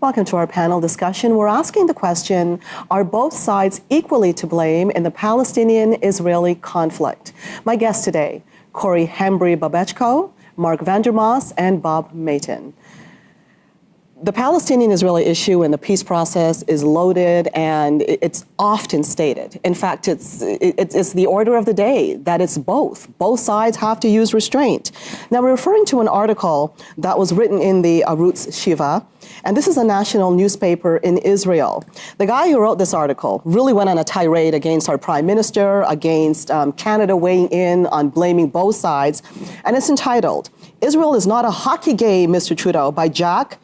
Welcome to our panel discussion. We're asking the question, are both sides equally to blame in the Palestinian-Israeli conflict? My guests today, Corey Hambry-Babechko, Mark Vandermaas, and Bob Mayton. The Palestinian-Israeli issue in the peace process is loaded, and it's often stated. In fact, it's the order of the day that it's both. Both sides have to use restraint. Now, we're referring to an article that was written in the Arutz Shiva, and this is a national newspaper in Israel. The guy who wrote this article really went on a tirade against our prime minister, against Canada weighing in on blaming both sides, and it's entitled, "Israel is Not a Hockey Game, Mr. Trudeau," by Jack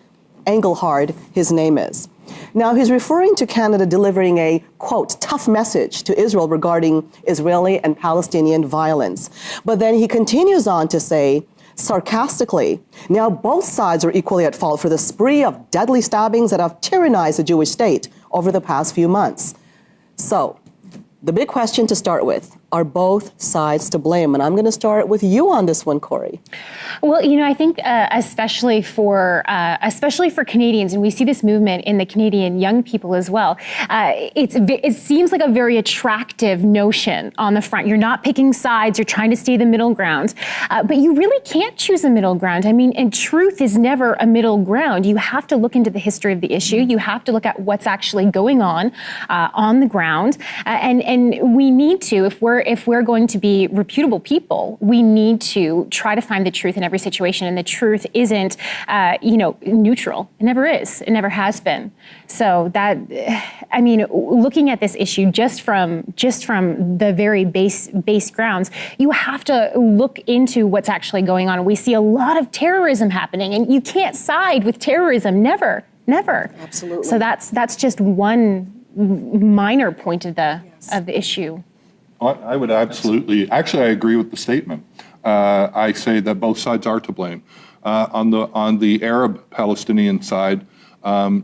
Engelhard, his name is. Now, he's referring to Canada delivering a, quote, tough message to Israel regarding Israeli and Palestinian violence. But then he continues on to say, sarcastically, now both sides are equally at fault for the spree of deadly stabbings that have tyrannized the Jewish state over the past few months. So, the big question to start with, are both sides to blame? And I'm going to start with you on this one, Corey. Well, you know, I think especially for Canadians, and we see this movement in the Canadian young people as well, it seems like a very attractive notion on the front. You're not picking sides, you're trying to stay the middle ground, but you really can't choose a middle ground. I mean, and truth is never a middle ground. You have to look into the history of the issue. You have to look at what's actually going on the ground, and we need to, if we're going to be reputable people, we need to try to find the truth in every situation, and the truth isn't, neutral. It never is. It never has been. So that, I mean, looking at this issue just from the very base grounds, you have to look into what's actually going on. We see a lot of terrorism happening, and you can't side with terrorism. Never. Absolutely. So that's just one minor point of the issue. I would absolutely, actually I agree with the statement. I say that both sides are to blame. On the Arab Palestinian side,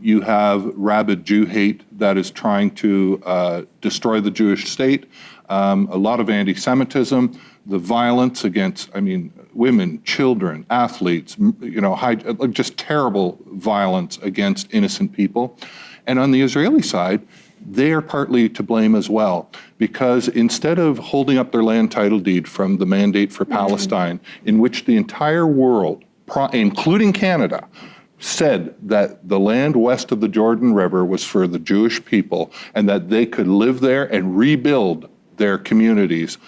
you have rabid Jew hate that is trying to destroy the Jewish state, a lot of anti-Semitism, the violence against, women, children, athletes, just terrible violence against innocent people. And on the Israeli side, they are partly to blame as well, because instead of holding up their land title deed from the Mandate for Palestine, in which the entire world, including Canada, said that the land west of the Jordan River was for the Jewish people and that they could live there and rebuild their communities,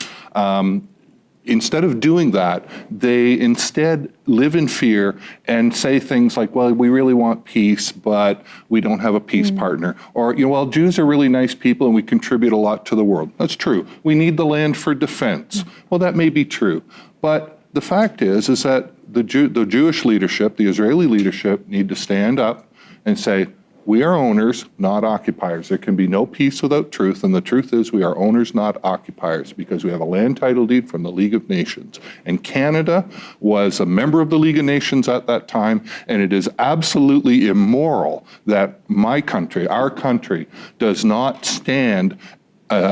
instead of doing that, they instead live in fear and say things like, well, we really want peace, but we don't have a peace partner. Or, well, Jews are really nice people and we contribute a lot to the world. That's true. We need the land for defense. Well, that may be true. But the fact is that the Jewish leadership, the Israeli leadership, need to stand up and say, we are owners, not occupiers. There can be no peace without truth, and the truth is we are owners, not occupiers, because we have a land title deed from the League of Nations. And Canada was a member of the League of Nations at that time, and it is absolutely immoral that my country, our country, does not stand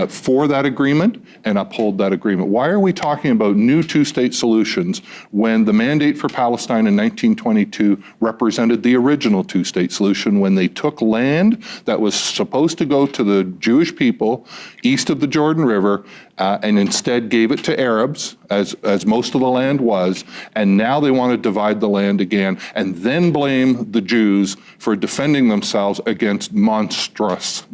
for that agreement and uphold that agreement. Why are we talking about new two-state solutions when the Mandate for Palestine in 1922 represented the original two-state solution, when they took land that was supposed to go to the Jewish people east of the Jordan River and instead gave it to Arabs, as most of the land was, and now they want to divide the land again and then blame the Jews for defending themselves against monstrous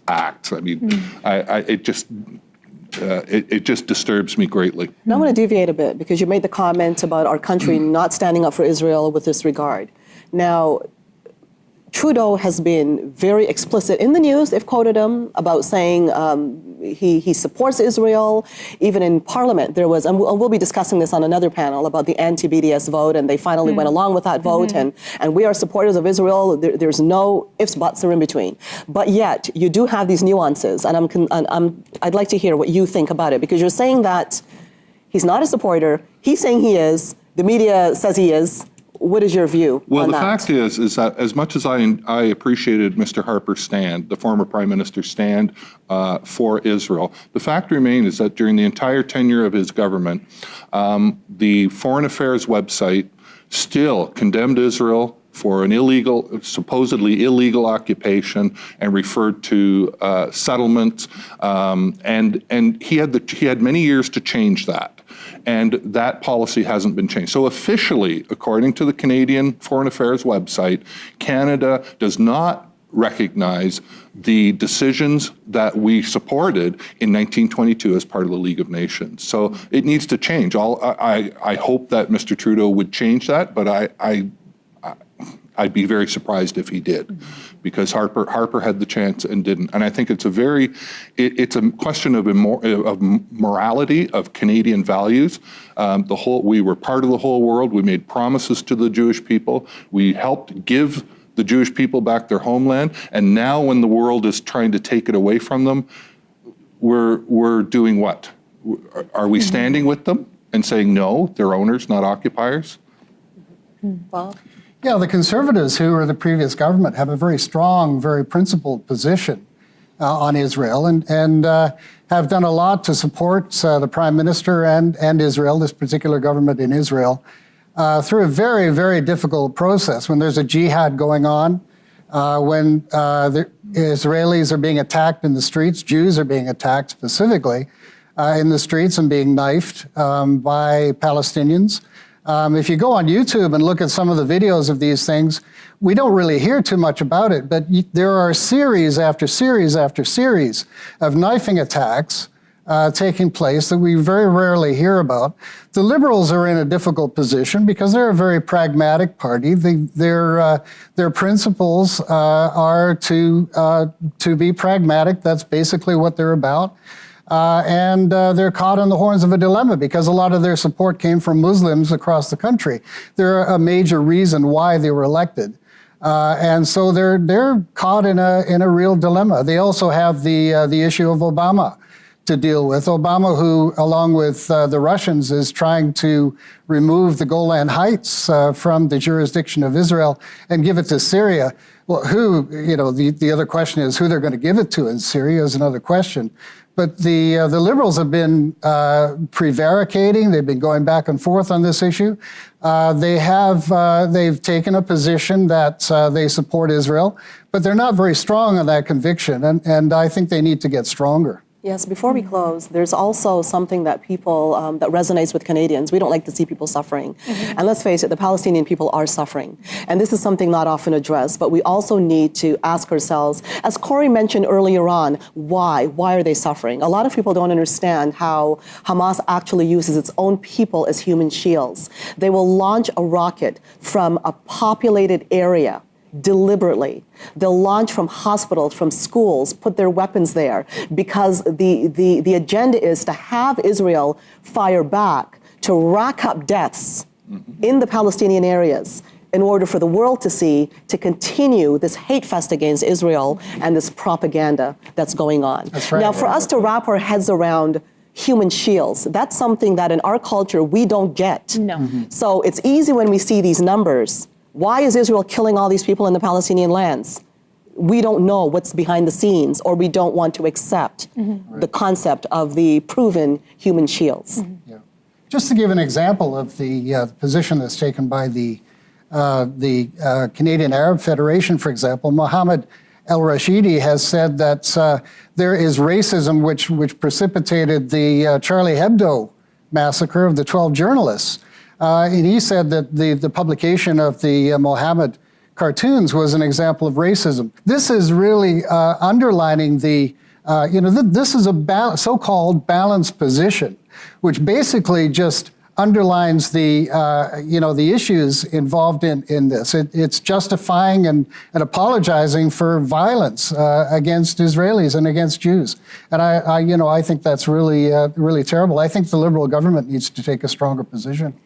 acts. It just disturbs me greatly. Now I want to deviate a bit, because you made the comment about our country not standing up for Israel with this regard. Now, Trudeau has been very explicit in the news, they've quoted him, about saying he supports Israel. Even in Parliament, there was, and we'll be discussing this on another panel, about the anti-BDS vote, and they finally went along with that vote, and we are supporters of Israel. There's no ifs, buts, or in between. But yet, you do have these nuances, and I'd like to hear what you think about it, because you're saying that he's not a supporter, he's saying he is, the media says he is. What is your view on that? Well, the fact is that as much as I appreciated Mr. Harper's stand, the former Prime Minister's stand for Israel, the fact remains is that during the entire tenure of his government, the Foreign Affairs website still condemned Israel for an supposedly illegal occupation and referred to settlements. And he had many years to change that. And that policy hasn't been changed. So officially, according to the Canadian Foreign Affairs website, Canada does not recognize the decisions that we supported in 1922 as part of the League of Nations. So it needs to change. I hope that Mr. Trudeau would change that, but I'd be very surprised if he did, because Harper had the chance and didn't. And I think it's a question of morality, of Canadian values. We were part of the whole world. We made promises to the Jewish people. We helped give the Jewish people back their homeland. And now when the world is trying to take it away from them, we're doing what? Are we standing with them and saying, no, they're owners, not occupiers? Bob? Yeah, the Conservatives, who are the previous government, have a very strong, very principled position on Israel and have done a lot to support the Prime Minister and Israel, this particular government in Israel, through a very, very difficult process. When there's a jihad going on, when the Israelis are being attacked in the streets, Jews are being attacked specifically in the streets and being knifed by Palestinians. If you go on YouTube and look at some of the videos of these things, we don't really hear too much about it, but there are series after series after series of knifing attacks taking place that we very rarely hear about. The Liberals are in a difficult position because they're a very pragmatic party. Their principles are to be pragmatic. That's basically what they're about. And they're caught on the horns of a dilemma because a lot of their support came from Muslims across the country. They're a major reason why they were elected. And so they're caught in a real dilemma. They also have the issue of Obama to deal with. Obama, who, along with the Russians, is trying to remove the Golan Heights from the jurisdiction of Israel and give it to Syria. Well, the other question is who they're going to give it to in Syria is another question. But the Liberals have been prevaricating. They've been going back and forth on this issue. They've taken a position that they support Israel, but they're not very strong on that conviction, and I think they need to get stronger. Yes, before we close, there's also something that people, that resonates with Canadians. We don't like to see people suffering. And let's face it, the Palestinian people are suffering. And this is something not often addressed, but we also need to ask ourselves, as Corey mentioned earlier on, why? Why are they suffering? A lot of people don't understand how Hamas actually uses its own people as human shields. They will launch a rocket from a populated area deliberately. They'll launch from hospitals, from schools, put their weapons there, because the agenda is to have Israel fire back, to rack up deaths in the Palestinian areas in order for the world to see, to continue this hate fest against Israel and this propaganda that's going on. That's right. Now, for us to wrap our heads around human shields, that's something that in our culture we don't get. No. So it's easy when we see these numbers. Why is Israel killing all these people in the Palestinian lands? We don't know what's behind the scenes, or we don't want to accept the concept of the proven human shields. Yeah. Just to give an example of the position that's taken by the Canadian Arab Federation, for example, Mohammed El-Rashidi has said that there is racism which precipitated the Charlie Hebdo massacre of the 12 journalists. And he said that the publication of the Mohammed cartoons was an example of racism. This is really underlining this is a so-called balanced position, which basically just underlines the issues involved in this. It's justifying and apologizing for violence against Israelis and against Jews. And I think that's really terrible. I think the Liberal government needs to take a stronger position.